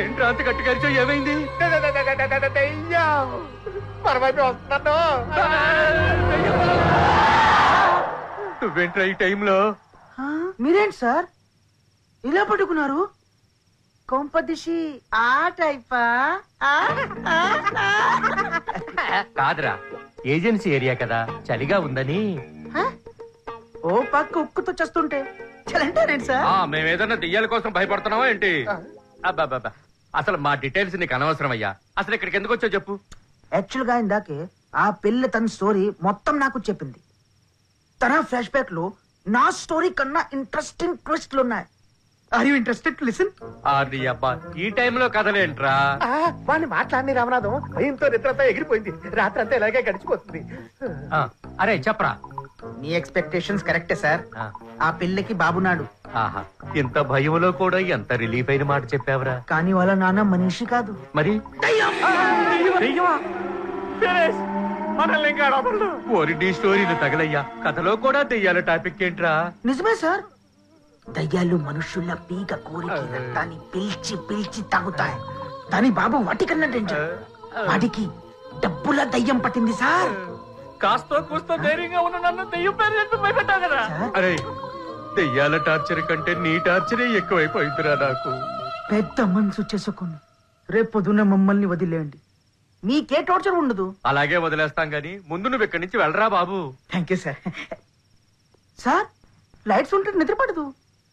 ఏంట్రా అంత గట్టి కలిచో ఏమైంది? మరవైపు వస్తున్నాను. నువ్వేంట్రా ఈ టైంలో? మీరేంటి సార్ ఇలా పట్టుకున్నారు? కొంపదిషి ఆ టైపా? కాదురా, ఏజెన్సీ ఏరియా కదా, చలిగా ఉందని. ఓ పక్క ఉక్కుతో చేస్తుంటే చలంటారేంటి సార్? మేమేదన్నా దెయ్యాల కోసం భయపడుతున్నావా ఏంటి? అబ్బాబ్బా, అసలు మా డీటెయిల్స్ నీకు అనవసరం అయ్యా. అసలు ఇక్కడికి ఎందుకు వచ్చావు చెప్పు. యాక్చువల్ గా ఇందాకే ఆ పిల్ల తన స్టోరీ మొత్తం నాకు చెప్పింది. తన ఫ్లాష్ బ్యాక్ లో నా స్టోరీ కన్నా ఇంట్రెస్టింగ్ ట్విస్ట్లు ఉన్నాయి. Are you interested to listen? అది అబ్బా, ఈ టైంలో కదలేంట్రా? వాడిని మాట్లాడి రామనాథం భయంతో నిద్రంతా ఎగిరిపోయింది. రాత్రి అంతా ఇలాగే గడిచిపోతుంది. అరే చెప్పరా. మీ ఎక్స్పెక్టేషన్స్ కరెక్టే సార్. ఆ పిల్లకి బాబునాడు. ఆహా, ఇంత భయంలో కూడా ఎంత రిలీఫ్ అయిన మాట చెప్పావరా. కానీ వాళ్ళ నాన్న మనిషి కాదు, మరి స్టోరీలు తగలయ్యా. కథలో కూడా దెయ్యాల టాపిక్ ఏంట్రా? నిజమే సార్. దయ్యాలు మనుషుల పీక కోరిక రక్తాన్ని పిలిచి పిలిచి తాగుతాయి. దాని బాబు వాటికన్నా డేంజర్. వాడికి డబ్బుల దయ్యం పట్టింది సార్. కాస్తో కూస్తో ధైర్యంగా ఉన్న నన్ను దెయ్యం పేరు చెప్పి భయపెట్టావు కదా. అరే, దెయ్యాల టార్చర్ కంటే నీ టార్చరే ఎక్కువైపోయిందిరా నాకు. పెద్ద మనసు చేసుకుని రేపొద్దున మమ్మల్ని వదిలేయండి, మీకే టార్చర్ ఉండదు. అలాగే వదిలేస్తాం గాని ముందు నువ్వు ఇక్కడి నుంచి వెళ్ళరా బాబు. Thank you sir. Sir, lights ఉంటే నిద్ర పడదు,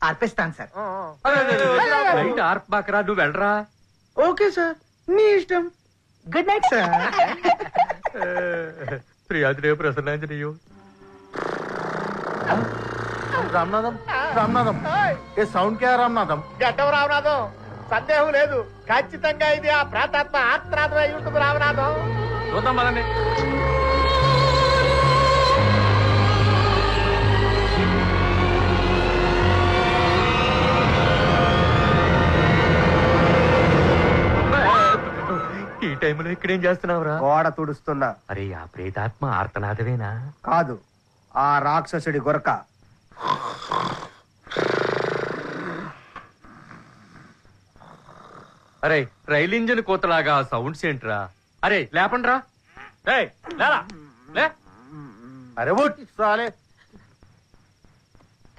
ఆర్పేస్తాను సార్. లైట్ ఆర్పాకరా, నువ్వు వెళ్ళరా. ఓకే సార్, మీ ఇష్టం. Good night sir. ప్రియాజనేయ ప్రసన్నాంజనేయో. రామనాథం, రామనాథం, ఏ సౌండ్ కే రామనాథం? గడ్డం రామనాథం, సందేహం లేదు. ఖచ్చితంగా ఇది ఆ ప్రాతాత్మ ఆత్మనాథం అయి ఉంటుంది రామనాథం. చూద్దాం పదండి. ఈ టైంలో ఇక్కడేం చేస్తున్నావురా? గోడ తుడుస్తున్నా. అరే, ఆ ప్రేతాత్మ ఆర్తనాదవేనా? కాదు, ఆ రాక్షసుడి గొరక. అరే, రైలు ఇంజన్ కోతలాగా సౌండ్స్ ఏంట్రా? అరే లేపండ్రా. అరే సాలే.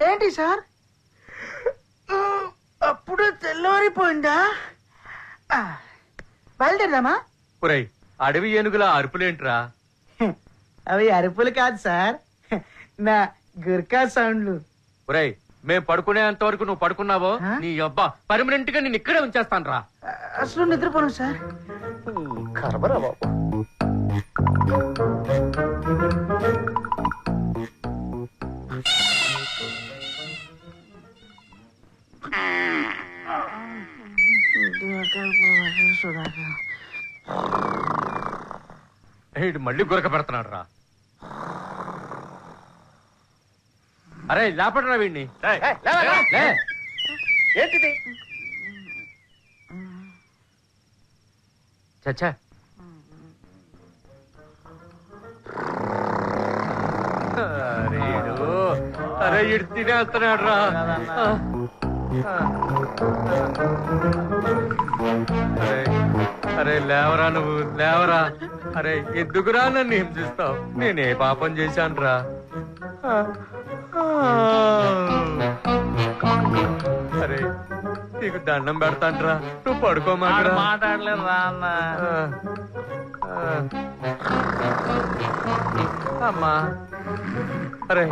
ఏంటి సార్, అప్పుడు తెల్లవారిపోయిందా? బయలుదేరదామా? ఒరేయ్, అడవి ఏనుగుల అరుపులేంట్రా? అవి అరుపులు కాదు సార్, నా గుర్కా సౌండ్లు. ఒరేయ్, మేం పడుకునేంత వరకు నువ్వు పడుకున్నావో నీ అబ్బా పర్మనెంట్ గా నేను ఇక్కడే ఉంచేస్తాను రా. అసలు నిద్రపోను సార్. కర్మరా బాబు. మళ్ళీ గురక పెడుతున్నాడు రా. అరే లేపడరా వీడిని. ఏంటిది? చచ్చా, అరే ఇడు తినేస్తున్నాడు రా. అరే లేవరా, నువ్వు లేవరా. అరే ఎందుకురా నన్ను హింసిస్తావు? నేనే పాపం చేశాను రా. అరే నీకు దండం పెడతాంట్రా, నువ్వు పడుకోమాటరా. మాట్లాడలేదు రా అన్న. అమ్మా, అరే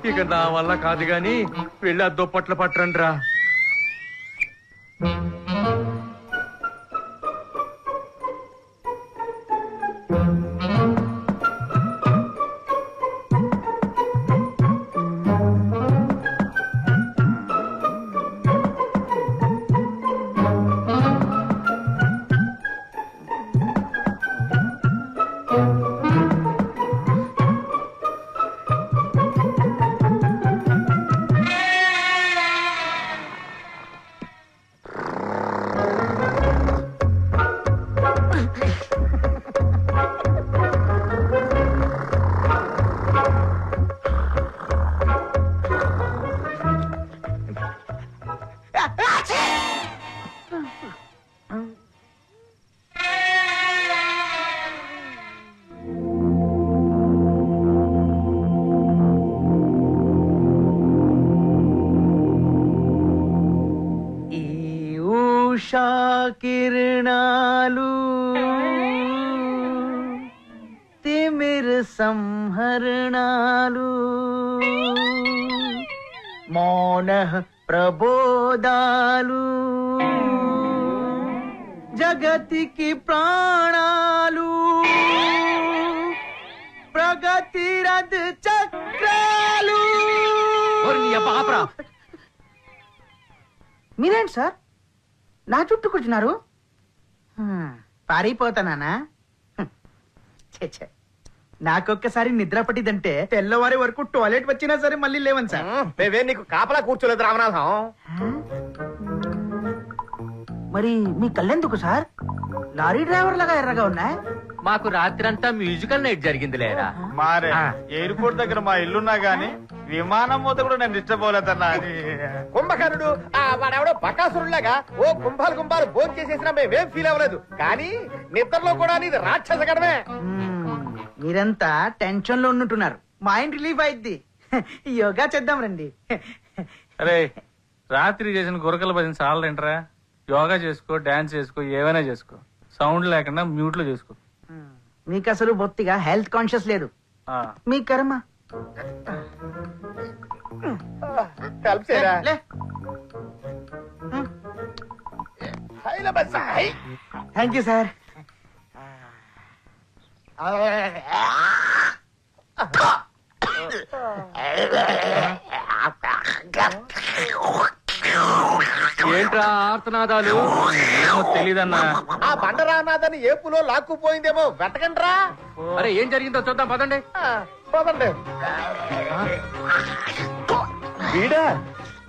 ఇక నా వల్ల కాదు గాని వెళ్ళి ఆ దుప్పట్లు పట్టరండి రా. ఉషా కిరణాలు తిమిర సంహరణాలు మౌన ప్రబోధాలు జగతికి ప్రాణాలు ప్రగతి రథ చక్రాలు. మీరేంటి సార్ నా చుట్టూ కూర్చున్నారు? పారిపోతానా? నాకొక్కసారి నిద్ర పట్టిదంటే తెల్లవారి వరకు టాయిలెట్ వచ్చినా సరే మళ్ళీ లేవని సార్. మేమే నీకు కాపలా కూర్చోలేదు రామనాథం. మరి మీ కళ్ళెందుకు సార్ లారీ డ్రైవర్ లాగా ఎర్రగా ఉన్నాయి? మాకు రాత్రంతా మ్యూజికల్ నైట్ జరిగింది లేరా. మారే ఎయిర్పోర్ట్ దగ్గర మా ఇల్లున్నా గానీ విమానం మూత కూడా నేను ఇష్టపోలేదన్నా. కుంభకర్ణుడు వాడెవడో బకాసురులాగా ఓ కుంభాలు కుంభాలు భోజనం చేసేసినా మేమేం ఫీల్ అవ్వలేదు. కానీ నిద్రలో కూడా నీది రాక్షస గడమే. మీరంతా టెన్షన్ లో ఉన్నట్టున్నారు. మైండ్ రిలీఫ్ అయిద్ది. యోగా చేద్దాం రండి. అరే రాత్రి చేసిన గురకల భజన చాలంటరా. యోగా చేసుకో, డాన్స్ చేసుకో, ఏమైనా చేసుకో, సౌండ్ లేకుండా మ్యూట్ లో చేసుకో. మీకు అసలు బొత్తిగా హెల్త్ కాన్షియస్ లేదు. ఆ, మీ కర్మ. కలిసేరా లే. Thank you sir. ఏంట్రా ఆర్తనాదాలు? ఏమో తెలీదన్నా. ఆ బండరానాథని ఏపులో లాక్కుపోయిందేమో వెతకండ్రా. అరే ఏం జరిగిందో చూద్దాం పదండి. పోదండి.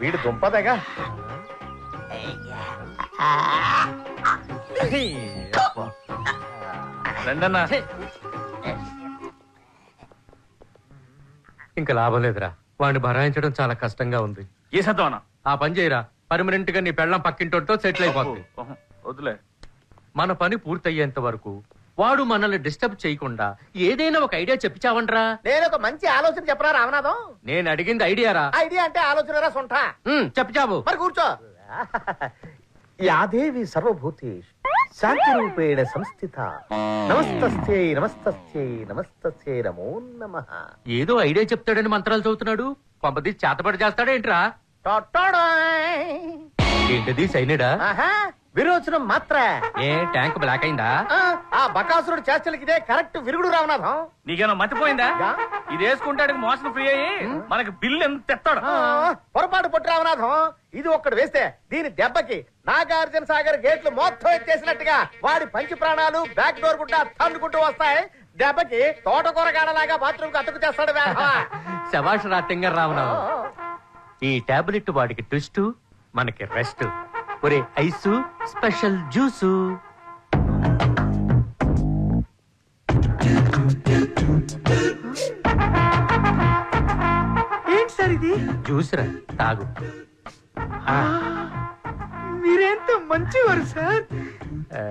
వీడు దుంపదగా. రండన్నా. ఇంకా లాభం లేదురా. వాడిని భరాయించడం చాలా కష్టంగా ఉంది. ఏ సత్వనా ఆ పని చేయరా. పర్మనెంట్ గా నీ పెళ్ళం పక్కింటోతో సెటిల్ అయిపోతుంది. వద్దులే. మన పని పూర్తయ్యేంత వరకు వాడు మనల్ని డిస్టర్బ్ చేయకుండా ఏదైనా ఒక ఐడియా చెప్పిచావంట్రా. నేను ఒక మంచి ఆలోచన చెప్పరా రామనాథం. నేను అడిగింది ఐడియారా. ఐడియా అంటే ఆలోచనరా సొంట. చెప్పిచావు. మరి కూర్చో. యాదేవి సర్వభూతేషు శాంతి రూపేణ సంస్థిత. నమస్తస్యై నమస్తస్యై నమస్తస్యై నమో నమః. ఏదో ఐడియా చెప్తాడని మంత్రాలు చదువుతున్నాడు. పంపది చేతపడి చేస్తాడేంట్రా? ఏంటది సైనిడా? విరోచనం మాత్ర. ఏ ట్యాంక్ బ్లాక్ అయిందా? ఆ బకాసురుడు చేష్టలకి ఇదే కరెక్ట్ విరుగుడు రామనాథం. నీకేమో మతిపోయిందా? ఇది వేసుకుంటాడు మోషన్ ఫ్రీ అయ్యి మనకి బిల్లు ఎంత ఎత్తాడు. పొరపాటు పొట్టు రామనాథం. ఇది ఒక్కడు వేస్తే దీని దెబ్బకి నాగార్జున సాగర్ గేట్లు మొత్తం ఎత్తేసినట్టుగా వాడి పంచి ప్రాణాలు బ్యాక్ డోర్ గుడ్డ తన్నుకుంటూ వస్తాయి. దెబ్బకి తోటకూరగాడలాగా బాత్రూమ్ కు అతుకు చేస్తాడు. శభాష్ రాత్యంగా రావణం. ఈ టాబ్లెట్ వాడికి ట్విస్ట్, మనకి రెస్ట్. ఒరే ఐసు స్పెషల్ జ్యూసు. ఏంటి సార్ ఇది? జ్యూస్ రా, తాగు. మీరెంత మంచివారు సార్.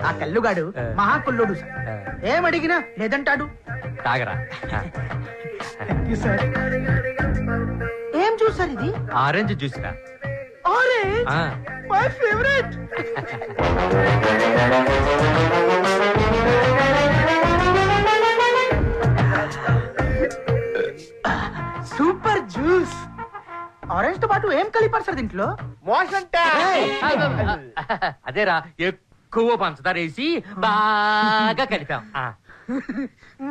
ఆ కల్లుగాడు మహాకుల్లుడు సార్. ఏమడిగినా లేదంటాడు. తాగరా. ఏం చూసారు ఇది? ఆరెంజ్ జ్యూస్ రా. Orange my favourite. Super juice. Orange తో పాటు ఏం కలిపారు సార్ దీంట్లో? మోషన్ అదేరా, ఎక్కువ పంచదార వేసి బాగా కలిపాం.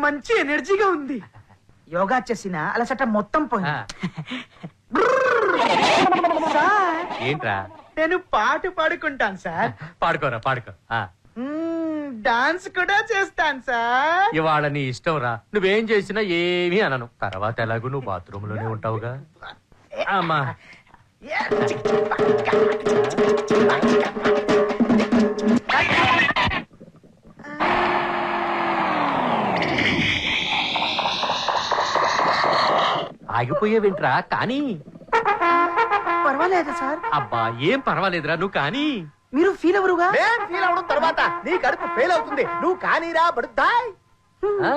మంచి ఎనర్జీగా ఉంది. యోగా చేసిన అలసట మొత్తం పోయింది. సార్, ఏంట్రా? నేను పాట పాడుకుంటాను సార్. పాడుకోరా, పాడుకో. డాన్స్ కూడా చేస్తాను సార్. ఇవాళ నీ ఇష్టం రా. నువ్వేం చేసినా ఏమీ అనను. తర్వాత ఎలాగో నువ్వు బాత్రూమ్ లోనే ఉంటావుగా. అమ్మా ఆగిపోయేవింట్రా కానీ. పర్వాలేదు సార్. అబ్బా ఏం పర్వాలేదురా, నువ్వు కానీ. మీరు ఫీల్ అవరుగా? నేను ఫీల్ అవడం తర్వాత నీ కడుపు ఫెయిల్ అవుతుంది. నువ్వు కానీరా బడుద్దాయ్. ఆ.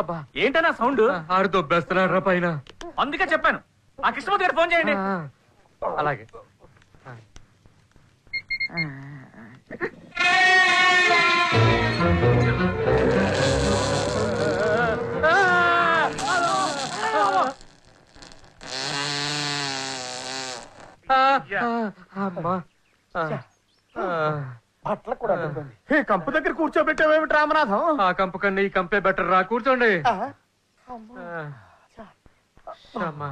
అబ్బా ఏంటన్నా సౌండ్? ఆడు దొబ్బేస్తున్నాడు రా పైన. అందుకే చెప్పాను ఆ కృష్ణమూర్తి గారు ఫోన్ చేయండి. అలాగే. అమ్మా. బట్టలు కూడా ఈ కంపు దగ్గర కూర్చోబెట్టావేమిటి రామనాథం? ఆ కంపు కన్నా ఈ కంపే బెటర్ రా, కూర్చోండి. అమ్మా.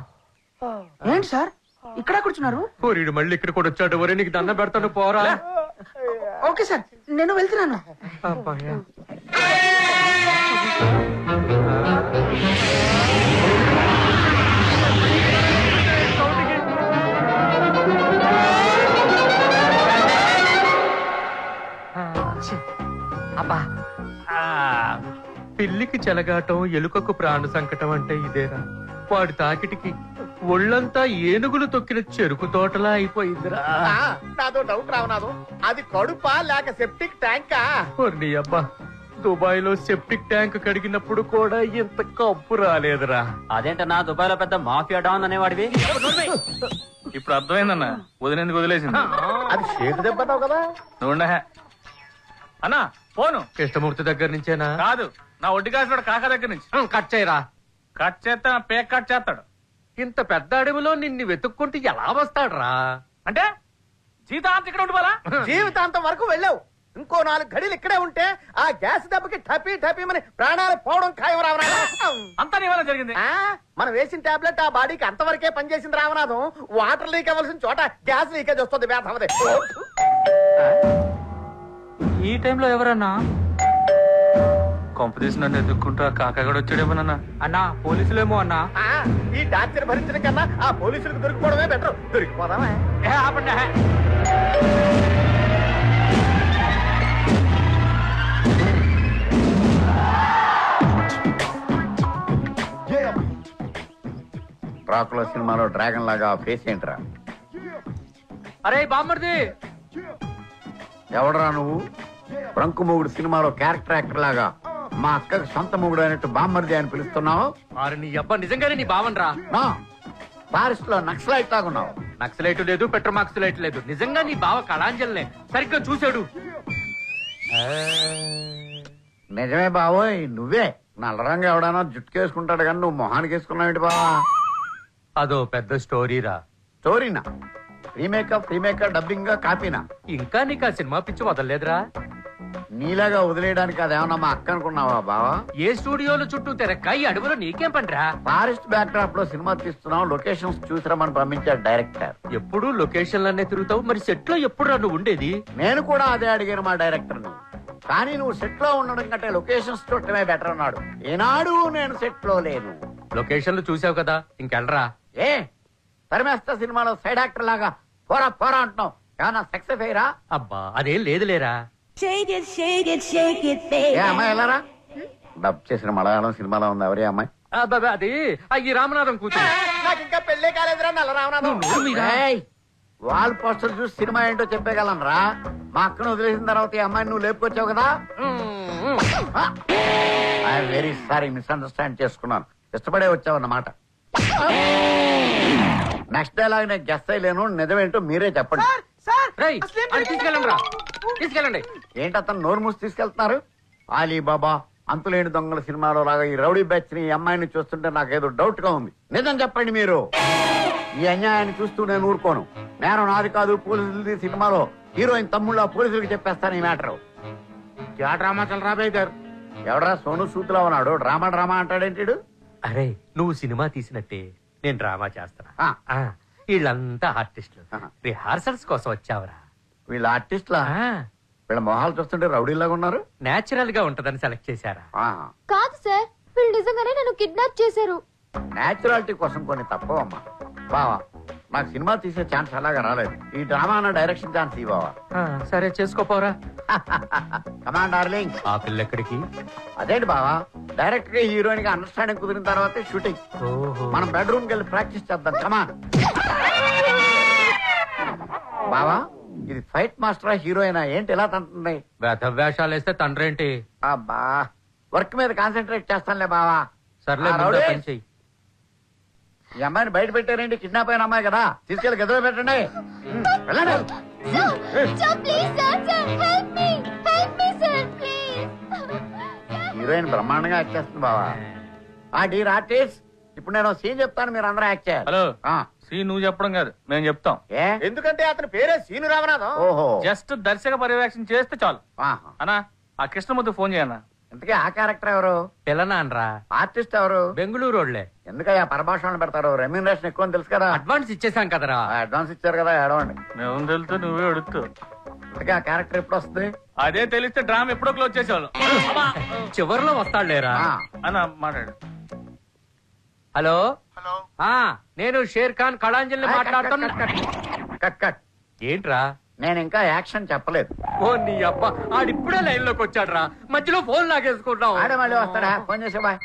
ఏంటి సార్ ఇక్కడ కూర్చున్నారు? పూరీడు మళ్ళీ ఇక్కడ కూడా వచ్చాడు. ఒరే నీకు దండం పెడతాను పోరా. ఓకే సార్ నేను వెళ్తున్నాను. అబ్బాయ్యా. అబ్బా పిల్లికి చెలగాటం, ఎలుకకు ప్రాణ సంకటం అంటే ఇదేరా. వాడి తాకిటికి ఒళ్ళంతా ఏనుగులు తొక్కిన చెరుకు తోటలా అయిపోయిందిరా. నాదో డౌట్ రామనాథం, అది కడుపా లేక సెప్టిక్ ట్యాంకా? నీ అబ్బా, దుబాయ్ లో సెప్టిక్ ట్యాంక్ కడిగినప్పుడు కూడా ఇంత కప్పు రాలేదురా. అదేంటన్నా దుబాయ్ లో పెద్ద మాఫియా డాన్ అనేవాడివి? ఇప్పుడు అర్థమైందన్నా వదిలేందుకు వదిలేసింది. అది చేతి దెబ్బతావు కదా. నువ్వు అన్నా ఫోను కృష్ణమూర్తి దగ్గర నుంచేనా? కాదు, నా ఒడ్డు కాసిన కాక దగ్గర నుంచి. కట్ చేయరా. కట్ చేస్తే నా పేక్ కట్ చేస్తాడు. ఇంత పెద్ద అడవిలో నిన్ను వెతుక్కుంటూ ఎలా వస్తాడ్రా? అంటే జీతాంత ఇక్కడ ఉండిపోలా? జీవితాంతం వరకు వెళ్ళావు. ఇంకో 4 గడిలు ఇక్కడే ఉంటే ఆ గ్యాస్ దెబ్బకి టపీ టపీమని ప్రాణాలు పోవడం ఖాయం రామనాథం. అంతా నీ వల్ల జరిగింది. మనం వేసిన టాబ్లెట్ ఆ బాడీకి అంతవరకే పనిచేసింది రామనాథం. వాటర్ లీక్ అవ్వాల్సిన చోట గ్యాస్ లీకేజ్ వస్తుంది. వేధవదే. ఈ టైంలో ఎవరన్నా కొంప తీసి నన్ను ఎదుక్కుంటూ ఆ కాకా కూడా వచ్చాడేమోనన్నా. అన్నా పోలీసులేమో అన్నా. ఈ టార్చర్ భరించడం కన్నా ఆ పోలీసులకు దొరికిపోవడమే బెటర్. దొరికిపోదామా? డ్రాకులా సినిమాలో డ్రాగన్ లాగా ఫేస్ ఏంట్రా? అరే బామ్మర్ది, ఎవడరా నువ్వు? బ్రంకు మొగుడు సినిమాలో క్యారెక్టర్ యాక్టర్ లాగా మా అక్కకి సొంత మొగుడు అయినట్టు బామ్మర్ది అని పిలుస్తున్నావు? మరి నీ అబ్బా నిజంగానే నీ బావన్రా. నా ఫారెస్ట్ లో నక్సలైట్ లాగున్నావు. నక్సలైట్ లేదు, పెట్రోమాక్సలైట్ లేదు. నిజంగా నీ బావ కళాంజలినే సరిగ్గా చూశాడు. నిజమే బావోయ్, నువ్వే. నల్లరంగా ఎవడైనా జుట్టుకేసుకుంటాడు కానీ నువ్వు మొహానికి వేసుకున్నావు బావా? అదో పెద్ద స్టోరీరా. స్టోరీనా? Remake dubbing కాపీనా? ఇంకా నీకు ఆ సినిమా పిచ్చి వదలలేదురా. నీలాగా వదిలేయడానికి అదేమన్నా మా అక్క అనుకున్నావా బావా? ఏ స్టూడియోలు చుట్టూ తిరక్క ఈ అడవిలో నీకేం పనిరా? ఫారెస్ట్ బ్యాక్ డ్రాప్ లో సినిమా తీస్తున్నావు, లొకేషన్స్ చూసిరమ్మని పంపించాడు డైరెక్టర్. ఎప్పుడు లొకేషన్లనే తిరుగుతావు, మరి సెట్ లో ఎప్పుడు నువ్వు ఉండేది? నేను కూడా అదే అడిగాను మా డైరెక్టర్ ని. కానీ నువ్వు సెట్ లో ఉండడం కంటే లొకేషన్స్ చూడటమే బెటర్ అన్నాడు. ఏనాడు నేను సెట్ లో లేను. లొకేషన్లు చూసావు కదా, ఇంకెళ్ళరా. ఏ తరిమేస్తా సినిమాలో సైడ్ యాక్టర్ లాగా పోరా పోరా అంటున్నావు. ఏమన్నా సక్సెస్ అయ్యరా? అబ్బా అదేం లేదులేరా. Shake it, shake it, shake it, A baby. అమ్మాయి వెళ్ళారా? డబ్ చేసిన మలయాళం సినిమాలో ఉంది. ఎవరే అమ్మాయి? అబ్బా అది ఈ రామనాథం కూతురు. నాకు ఇంకా పెళ్ళే కాలేదురా నల్ల రామనాథం. ఏయ్, వాల్ పోస్టర్ చూసి సినిమా ఏంటో చెప్పగలను రా. మా అక్కను వదిలేసిన తర్వాత ఈ అమ్మాయిని నువ్వు లేపుకొచ్చావు కదా. ఐఎమ్ వెరీ సారీ, మిస్అండర్స్టాండ్ చేసుకున్నాను. ఇష్టపడే వచ్చావు అన్నమాట. నెక్స్ట్ డైలాగ్ నేను గెస్ అయ్యలేను. నిజమేంటో మీరే చెప్పండి. రేయ్, అది తీసుకెళ్ళండి రా, తీసుకెళ్ళండి. ఏంటి అతను నోరు మూసి తీసుకెళ్తున్నారు? ఆలీబాబా అంతులేని దొంగల సినిమాలో లాగా ఈ రౌడీ బ్యాచ్ ని ఈ అమ్మాయిని చూస్తుంటే నాకేదో డౌట్ గా ఉంది. నిజం చెప్పండి మీరు. ఈ అన్యాయాన్ని చూస్తూ నేను ఊరుకోను. నేను నాది కాదు, పోలీసులది. సినిమాలో హీరోయిన్ తమ్ముళ్ళ పోలీసులకు చెప్పేస్తాను ఈ మ్యాటర్. డ్రామా చల్ రాబోయ్ గారు. ఎవడరా సోను సూతులా ఉన్నాడు? డ్రామా అంటాడేంటి? అరే నువ్వు సినిమా తీసినట్టే నేను డ్రామా చేస్తాను. వీళ్ళంతా ఆర్టిస్టులు. రిహార్సల్స్ కోసం వచ్చావురా. వీళ్ళ ఆర్టిస్ట్లా? వీళ్ళ మొహాలు చూస్తుంటే రౌడీలాగా ఉన్నారు. నేచురల్ గా ఉంటదని సెలెక్ట్ చేశారా? కాదు సార్, వీళ్ళు నిజంగానే నన్ను కిడ్నాప్ చేశారు. నేచురాలిటీ కోసం కొన్ని తప్పవమ్మా. బావా నాకు సినిమా తీసే ఛాన్స్ అలాగా రాలేదు. ఈ డ్రామా అన్న డైరెక్షన్ ఛాన్స్ ఈ బావా. సరే చేసుకోపోరా. Command darling. ఆ పిల్ల ఎక్కడికి? అదేంటి బావా, డైరెక్ట్ గా హీరోయిన్ గా అండర్స్టాండింగ్ కుదిరిన తర్వాతే షూటింగ్. మనం బెడ్రూమ్ కి వెళ్ళి ప్రాక్టీస్ చేద్దాం. కమాన్. బావా ఇది ఫైట్ మాస్టరా హీరోయినా ఏంటి ఎలా తంటుంది? వేషాలు వేస్తే తండ్రేంటి? అబ్బా వర్క్ మీద కాన్సన్ట్రేట్ చేస్తానులే బావా. సర్లే ఆ, ముందు రౌడీ. పని చెయ్యి. ఈ అమ్మాయిని బయట పెట్టారేంటి? కిడ్నాప్ అయిన అమ్మాయి కదా, తీసుకెళ్లి గదిలో పెట్టండి. వెళ్ళండి. Sir please sir help me sir please. Heroine బ్రహ్మాండంగా యాక్ట్ చేస్తుంది బావా. ఆ డీర్ ఆర్టిస్ట్, ఇప్పుడు నేను సీన్ చెప్తాను, మీరు అందరూ యాక్ట్ చేయాలి. హలో ఆ, సీ నువ్వు చెప్పడం కాదు మేము చెప్తాం. ఏ ఎందుకంటే అతని పేరే సీను రామనాథం. ఓహో, జస్ట్ దర్శక పర్యవేక్షణ చేస్తే చాలు. ఆహా. అన్నా ఆ కృష్ణమూర్తి ఫోన్ చేయన్నా. ఇంతకీ ఆ క్యారెక్టర్ ఎవరు? పిల్లనాన్రా ఆర్టిస్ట్ ఎవరు? బెంగళూరు రోడ్లే. ఎందుకయ్యా పరభాషణలు పెడతారు? రెమ్యూనరేషన్ ఎక్కువ అని తెలుసు కదా. అడ్వాన్స్ ఇచ్చేసాం కదరా. అడ్వాన్స్ ఇచ్చారు కదా, ఏడవండి. మేము తెలుస్తూ నువ్వే అడుగుతావు. ఇంతకీ ఆ క్యారెక్టర్ ఎప్పుడు వస్తుంది? అదే తెలిస్తే డ్రామా ఎప్పుడో క్లోజ్ చేసేవాళ్ళం. చివర్లో వస్తాడులేరా. ఆ, అన్న మాట్లాడు. హలో నేను షేర్ ఖాన్ కళాంజలిని మాట్లాడుతున్నా. Cut cut. ఏంట్రా? నేను ఇంకా యాక్షన్ చెప్పలేదు. ఓ నీ అబ్బా, ఆడిప్పుడే లైన్ లోకి వచ్చాడు రా, మధ్యలో ఫోన్ లాగేసుకుంటాం. ఆడే మళ్ళీ వస్తాడా? ఫోన్ చేసే బాయ్.